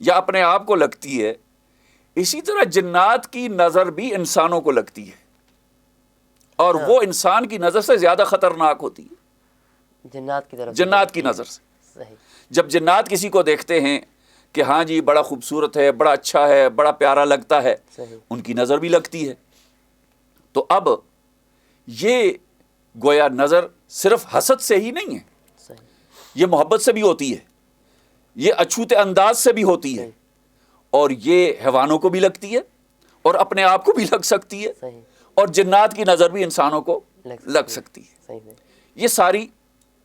یا اپنے آپ کو لگتی ہے، اسی طرح جنات کی نظر بھی انسانوں کو لگتی ہے، اور وہ انسان کی نظر سے زیادہ خطرناک ہوتی ہے، جنات کی طرف جنات کی نظر سے۔ صحیح جب جنات کسی کو دیکھتے ہیں کہ ہاں جی بڑا خوبصورت ہے، بڑا اچھا ہے، بڑا پیارا لگتا ہے، صحیح ان کی نظر بھی لگتی ہے۔ تو اب یہ گویا نظر صرف حسد سے ہی نہیں ہے، صحیح یہ محبت سے بھی ہوتی ہے، یہ اچھوتے انداز سے بھی ہوتی ہے، اور یہ حیوانوں کو بھی لگتی ہے، اور اپنے آپ کو بھی لگ سکتی ہے، صحیح اور جنات کی نظر بھی انسانوں کو لگ سکتی ہے۔ صحیح صحیح یہ ساری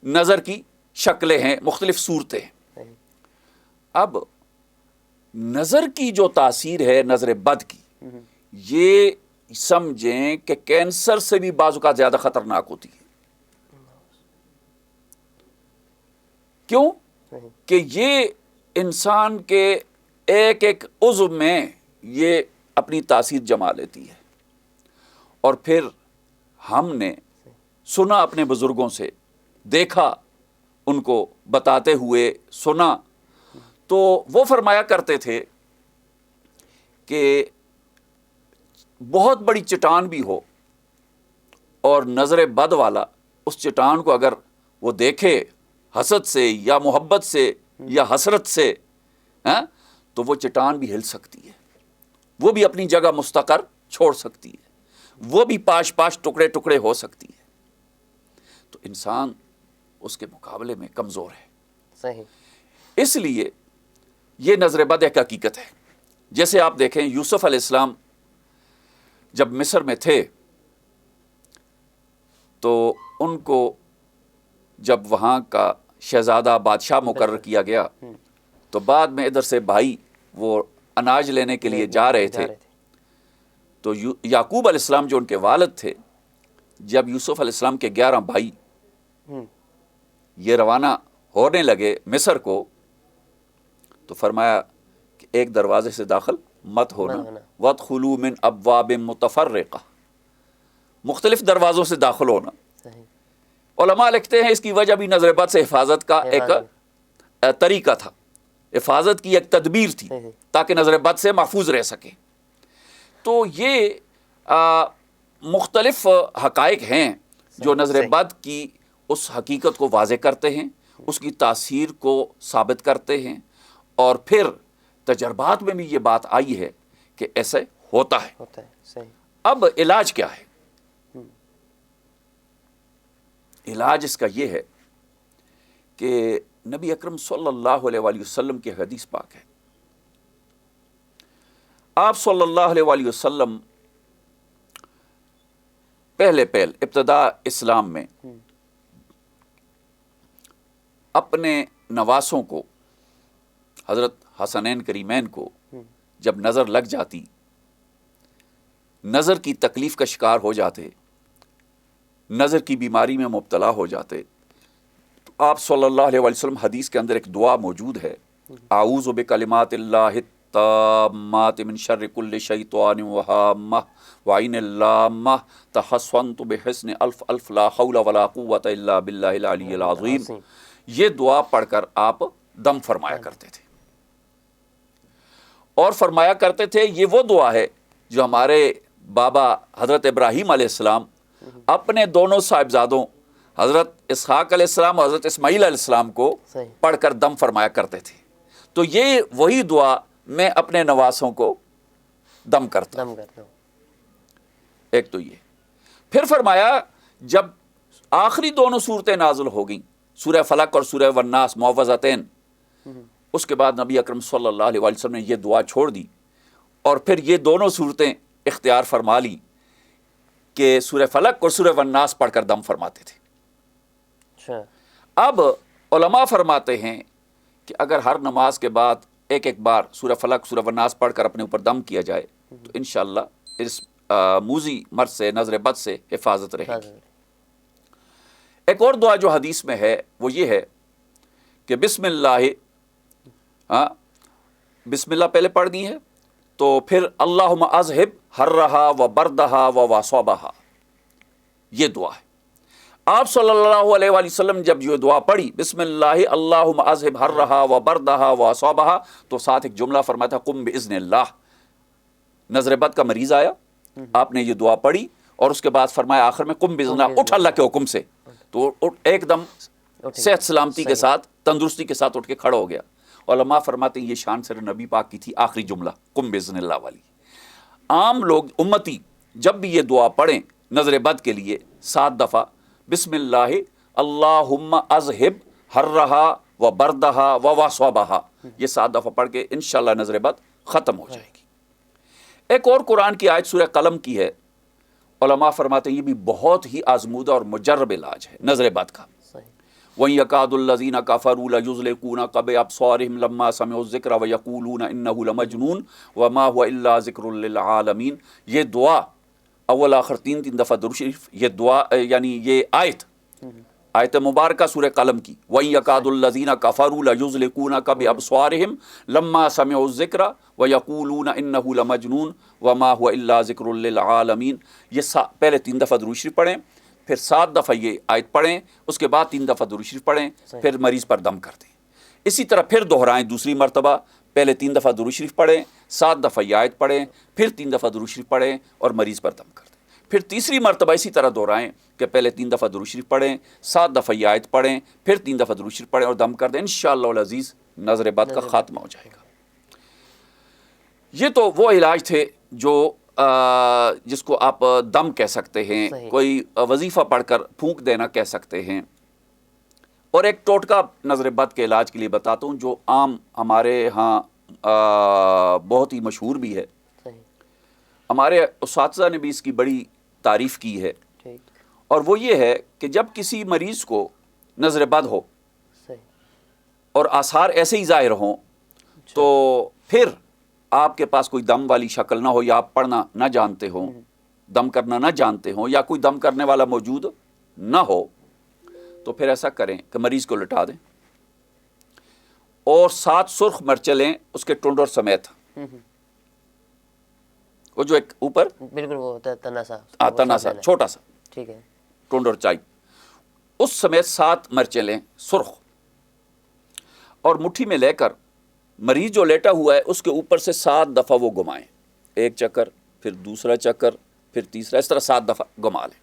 نظر کی شکلیں ہیں، مختلف صورتیں ہیں۔ صحیح اب نظر کی جو تاثیر ہے نظر بد کی، یہ سمجھیں کہ کینسر سے بھی بعض اوقات زیادہ خطرناک ہوتی ہے۔ کیوں؟ صحیح کہ یہ انسان کے ایک ایک عضو میں یہ اپنی تاثیر جما لیتی ہے، اور پھر ہم نے سنا اپنے بزرگوں سے، دیکھا ان کو بتاتے ہوئے، سنا تو وہ فرمایا کرتے تھے کہ بہت بڑی چٹان بھی ہو اور نظر بد والا اس چٹان کو اگر وہ دیکھے حسد سے یا محبت سے یا حسرت سے، تو وہ چٹان بھی ہل سکتی ہے، وہ بھی اپنی جگہ مستقر چھوڑ سکتی ہے، وہ بھی پاش پاش ٹکڑے ٹکڑے ہو سکتی ہے۔ تو انسان اس کے مقابلے میں کمزور ہے۔ صحیح اس لیے یہ نظر بد ایک حقیقت ہے۔ جیسے آپ دیکھیں یوسف علیہ السلام جب مصر میں تھے تو ان کو جب وہاں کا شہزادہ بادشاہ مقرر کیا گیا تو بعد میں ادھر سے بھائی وہ اناج لینے کے لیے جا رہے تھے، تو یعقوب علیہ السلام جو ان کے والد تھے، جب یوسف علیہ السلام کے 11 بھائی یہ روانہ ہونے لگے مصر کو، تو فرمایا کہ ایک دروازے سے داخل مت ہونا، وَادْخُلُوا مِنْ أَبْوَابٍ مُتَفَرِّقَةٍ، مختلف دروازوں سے داخل ہونا۔ صحیح علماء لکھتے ہیں اس کی وجہ بھی نظر بد سے حفاظت کا ایک طریقہ تھا، حفاظت کی ایک تدبیر تھی تاکہ نظر بد سے محفوظ رہ سکے۔ تو یہ مختلف حقائق ہیں جو نظر بد کی اس حقیقت کو واضح کرتے ہیں، اس کی تاثیر کو ثابت کرتے ہیں، اور پھر تجربات میں بھی یہ بات آئی ہے کہ ایسے ہوتا ہے۔ صحیح اب علاج کیا ہے؟ علاج اس کا یہ ہے کہ نبی اکرم صلی اللہ علیہ وآلہ وسلم کی حدیث پاک ہے، آپ صلی اللہ علیہ وآلہ وسلم پہلے ابتدا اسلام میں اپنے نواسوں کو، حضرت حسنین کریمین کو جب نظر لگ جاتی، نظر کی تکلیف کا شکار ہو جاتے، نظر کی بیماری میں مبتلا ہو جاتے، تو آپ صلی اللہ علیہ وآلہ وسلم حدیث کے اندر ایک دعا موجود ہے، اعوذ بکلمات اللہ التامات من شر کل شیطان وہامہ وعین اللامہ تحصنت بحسن الف الف لا حول ولا قوة الا باللہ العلی العظیم۔ یہ دعا پڑھ کر آپ دم فرمایا کرتے تھے، اور فرمایا کرتے تھے یہ وہ دعا ہے جو ہمارے بابا حضرت ابراہیم علیہ السلام اپنے دونوں صاحبزادوں حضرت اسحاق علیہ السلام اور حضرت اسماعیل علیہ السلام کو پڑھ کر دم فرمایا کرتے تھے۔ تو یہ وہی دعا میں اپنے نواسوں کو دم کرتا ہوں۔ ایک تو یہ، پھر فرمایا جب آخری دونوں صورتیں نازل ہو گئیں، سورہ فلق اور سورہ والناس معوذتین، اس کے بعد نبی اکرم صلی اللہ علیہ وآلہ وسلم نے یہ دعا چھوڑ دی، اور پھر یہ دونوں صورتیں اختیار فرما لی کہ سورہ فلق اور سورہ والناس پڑھ کر دم فرماتے تھے۔ اب علماء فرماتے ہیں کہ اگر ہر نماز کے بعد ایک ایک بار سورہ فلق سورہ والناس پڑھ کر اپنے اوپر دم کیا جائے تو انشاءاللہ اس موذی مرض سے، نظر بد سے حفاظت رہے گی۔ ایک اور دعا جو حدیث میں ہے وہ یہ ہے کہ بسم اللہ، بسم اللہ پہلے پڑھ دی ہے، تو پھر اللہم اذہب حرہا و بردہا و وصوبہا، یہ دعا ہے۔ آپ صلی اللہ علیہ وآلہ وسلم جب یہ دعا پڑھی بسم اللہ اللہم اذہب حرہا و بردہا و اصابہا، تو ساتھ ایک جملہ فرمایا تھا قم باذن اللہ. نظر بد کا مریض آیا، آپ نے یہ دعا پڑھی اور اس کے بعد فرمایا آخر میں قم باذن اللہ، اٹھ اللہ کے حکم سے. تو ایک دم صحت سلامتی کے ساتھ، تندرستی کے ساتھ اٹھ کے کھڑا ہو گیا. علماء فرماتے ہیں یہ شان سر نبی پاک کی تھی آخری جملہ قم باذن اللہ والی. عام لوگ امتی جب بھی یہ دعا پڑھیں نظر بد کے لیے 7 دفعہ بسم اللہ اللہم اذہب حرہا و بردہا و وصوبہا، یہ 7 دفعہ پڑھ کے انشاءاللہ نظر بد ختم ہو جائے گی. ایک اور قرآن کی آیت سورہ قلم کی ہے، علماء فرماتے ہیں یہ بھی بہت ہی آزمودہ اور مجرب علاج ہے نظر بد کا. وَإِن يَكَادُ الَّذِينَ كَفَرُوا لَيُزْلِقُونَكَ بِأَبْصَارِهِمْ لَمَّا سَمِعُوا الذِّكْرَ وَيَقُولُونَ إِنَّهُ لَمَجْنُونٌ وَمَا هُوَ إِلَّا ذِكْرٌ لِّلْعَالَمِينَ. یہ دعا اول آخر 3 دفعہ درود شریف، یہ دعا یعنی یہ آیت مبارکہ سورہ قلم کی. وَإِن يَكَادُ الَّذِينَ كَفَرُوا لَيُزْلِقُونَكَ بِأَبْصَارِهِمْ لَمَّا سَمِعُوا الذِّكْرَ وَيَقُولُونَ إِنَّهُ لَمَجْنُونٌ وَمَا هُوَ إِلَّا ذِكْرٌ لِّلْعَالَمِينَ. یہ پہلے 3 دفعہ درود شریف پڑھیں، پھر 7 دفعہ یہ آیت پڑھیں، اس کے بعد 3 دفعہ درود شریف پڑھیں، پھر مریض پر دم کر دیں. اسی طرح پھر دہرائیں دوسری مرتبہ، پہلے 3 دفعہ درود شریف پڑھیں، 7 دفعہ یہ آیت پڑھیں، پھر 3 دفعہ درود شریف پڑھیں اور مریض پر دم کر دیں. پھر تیسری مرتبہ اسی طرح دہرائیں کہ پہلے 3 دفعہ درود شریف پڑھیں، 7 دفعہ یہ آیت پڑھیں، پھر 3 دفعہ درود شریف پڑھیں اور دم کر دیں. انشاءاللہ العزیز نظر بد کا خاتمہ ہو جائے گا. یہ تو وہ علاج تھے جو جس کو آپ دم کہہ سکتے ہیں، کوئی وظیفہ پڑھ کر پھونک دینا کہہ سکتے ہیں. اور ایک ٹوٹکا نظر بد کے علاج کے لیے بتاتا ہوں جو عام ہمارے ہاں بہت ہی مشہور بھی ہے. ہمارے اساتذہ نے بھی اس کی بڑی تعریف کی ہے، اور وہ یہ ہے کہ جب کسی مریض کو نظر بد ہو اور آثار ایسے ہی ظاہر ہوں تو پھر آپ کے پاس کوئی دم والی شکل نہ ہو، یا آپ پڑھنا نہ جانتے ہوں، دم کرنا نہ جانتے ہوں، یا کوئی دم کرنے والا موجود نہ ہو، تو پھر ایسا کریں کہ مریض کو لٹا دیں اور 7 سرخ مرچیں لیں اس کے ٹنڈور سمیت. وہ جو ایک اوپر بالکل وہ ہوتا ہے تنا سا چھوٹا سا، ٹھیک ہے، ٹنڈور چائی، اس سمیت 7 مرچیں لیں سرخ، اور مٹھی میں لے کر مریض جو لیٹا ہوا ہے اس کے اوپر سے 7 دفعہ وہ گھمائیں. ایک چکر، پھر دوسرا چکر، پھر تیسرا، اس طرح 7 دفعہ گھما لیں.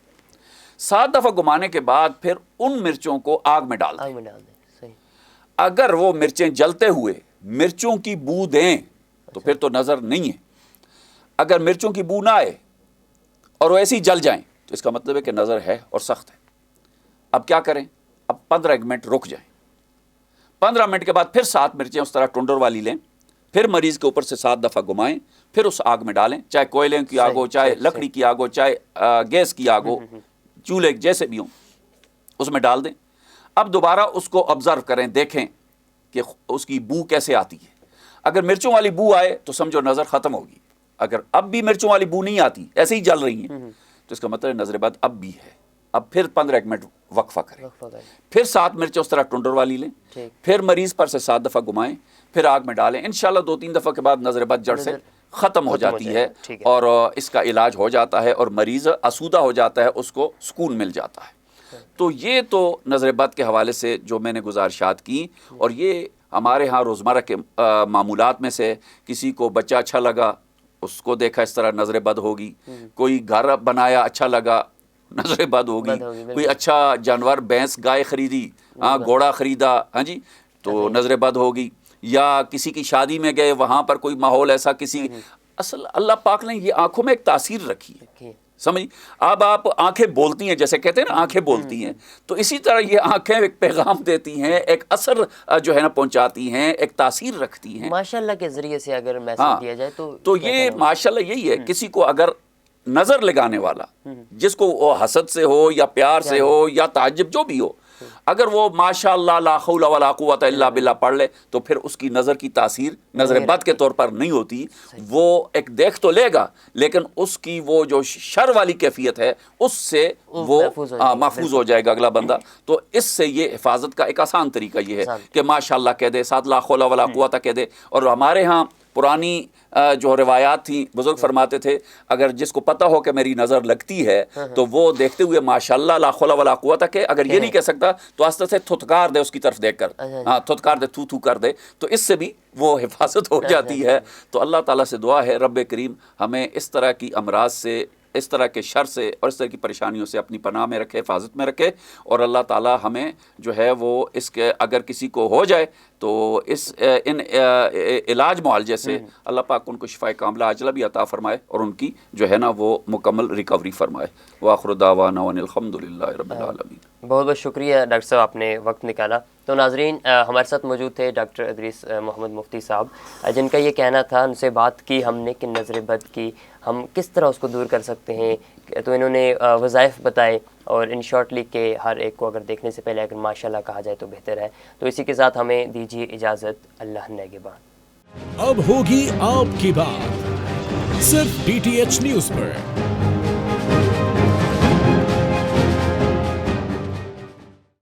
7 دفعہ گھمانے کے بعد پھر ان مرچوں کو آگ میں ڈال دیں. صحیح. اگر وہ مرچیں جلتے ہوئے مرچوں کی بو دیں تو پھر تو نظر نہیں ہے. اگر مرچوں کی بو نہ آئے اور وہ ایسے ہی جل جائیں تو اس کا مطلب ہے کہ نظر ہے اور سخت ہے. اب کیا کریں؟ اب 15 منٹ رک جائیں. 15 منٹ کے بعد پھر 7 مرچیں اس طرح ٹنڈور والی لیں، پھر مریض کے اوپر سے 7 دفعہ گھمائیں، پھر اس آگ میں ڈالیں، چاہے کوئلے کی آگ ہو، چاہے لکڑی کی آگ ہو، چاہے گیس کی آگ ہو، چولہے جیسے بھی ہوں، اس میں ڈال دیں. اب دوبارہ اس کو آبزرو کریں، دیکھیں کہ اس کی بو کیسے آتی ہے. اگر مرچوں والی بو آئے تو سمجھو نظر ختم ہوگی. اگر اب بھی مرچوں والی بو نہیں آتی، ایسے ہی جل رہی ہیں، تو اس کا مطلب نظر بد اب بھی ہے. اب پھر 15 منٹ وقفہ کریں، پھر 7 مرچیں اس طرح ٹنڈور والی لیں، پھر مریض پر سے 7 دفعہ گھمائیں، پھر آگ میں ڈالیں. انشاءاللہ 2-3 دفعہ کے بعد نظر بد جڑ سے ختم ہو جاتی ہے اور اس کا علاج ہو جاتا ہے اور مریض آسودہ ہو جاتا ہے، اس کو سکون مل جاتا ہے. تو یہ تو نظر بد کے حوالے سے جو میں نے گزارشات کی، اور یہ ہمارے ہاں روزمرہ کے معمولات میں سے کسی کو بچہ اچھا لگا، اس کو دیکھا اس طرح نظر بد ہوگی. کوئی گھر بنایا اچھا لگا، نظر بد ہوگی. کوئی اچھا جانور بھینس گائے خریدی، گھوڑا خریدا، ہاں جی، تو نظر بد ہوگی. یا کسی کی شادی میں گئے، وہاں پر کوئی ماحول ایسا کسی اصل اللہ پاک نے یہ آنکھوں میں ایک تاثیر رکھی ہے، سمجھ. اب آپ آنکھیں بولتی ہیں، جیسے کہتے ہیں نا آنکھیں بولتی ہیں، تو اسی طرح یہ آنکھیں ایک پیغام دیتی ہیں، ایک اثر جو ہے نا پہنچاتی ہیں، ایک تاثیر رکھتی ہیں. ماشاءاللہ کے ذریعے سے اگر میسج دیا جائے تو یہ ماشاءاللہ یہی ہے. کسی کو اگر نظر لگانے والا، جس کو وہ حسد سے ہو یا پیار سے ہو یا تعجب جو بھی ہو، اگر وہ ماشاءاللہ لا حول ولا قوت الا باللہ پڑھ لے تو پھر اس کی نظر کی تاثیر نظر بد کے طور پر نہیں ہوتی. وہ ایک دیکھ تو لے گا لیکن اس کی وہ جو شر والی کیفیت ہے اس سے وہ محفوظ ہو جائے گا اگلا بندہ. تو اس سے یہ حفاظت کا ایک آسان طریقہ یہ ہے کہ ماشاءاللہ کہہ دے، ساتھ لا حول ولا قوت کہہ دے. اور ہمارے ہاں پرانی جو روایات تھیں بزرگ فرماتے تھے اگر جس کو پتہ ہو کہ میری نظر لگتی ہے تو وہ دیکھتے ہوئے ماشاءاللہ لا حول ولا قوت کہ اگر یہ نہیں کہہ سکتا تو آستہ سے تھتکار دے اس کی طرف دیکھ کر، ہاں تھتکار دے، تھو کر دے، تو اس سے بھی وہ حفاظت ہو جاتی ہے۔ تو اللہ تعالیٰ سے دعا ہے رب کریم ہمیں اس طرح کی امراض سے، اس طرح کے شر سے اور اس طرح کی پریشانیوں سے اپنی پناہ میں رکھے، حفاظت میں رکھے، اور اللہ تعالیٰ ہمیں جو ہے وہ اس کے اگر کسی کو ہو جائے تو ان علاج معالجے سے اللہ پاک ان کو شفائے کاملہ عاجلہ بھی عطا فرمائے اور ان کی جو ہے نا وہ مکمل ریکوری فرمائے۔ وآخر دعوانا ان الحمدللہ رب العالمین۔ بہت بہت شکریہ ڈاکٹر صاحب، آپ نے وقت نکالا۔ تو ناظرین، ہمارے ساتھ موجود تھے ڈاکٹر ادریس محمد مفتی صاحب، جن کا یہ کہنا تھا، ان سے بات کی ہم نے کہ نظر بد کی ہم کس طرح اس کو دور کر سکتے ہیں، تو انہوں نے وظائف بتائے اور ان شارٹلی کہ ہر ایک کو اگر دیکھنے سے پہلے اگر ماشاءاللہ کہا جائے تو بہتر ہے۔ تو اسی کے ساتھ ہمیں دیجیے اجازت، اللہ نگہبان۔ اب ہوگی آپ کی بات صرف DTH نیوز پر۔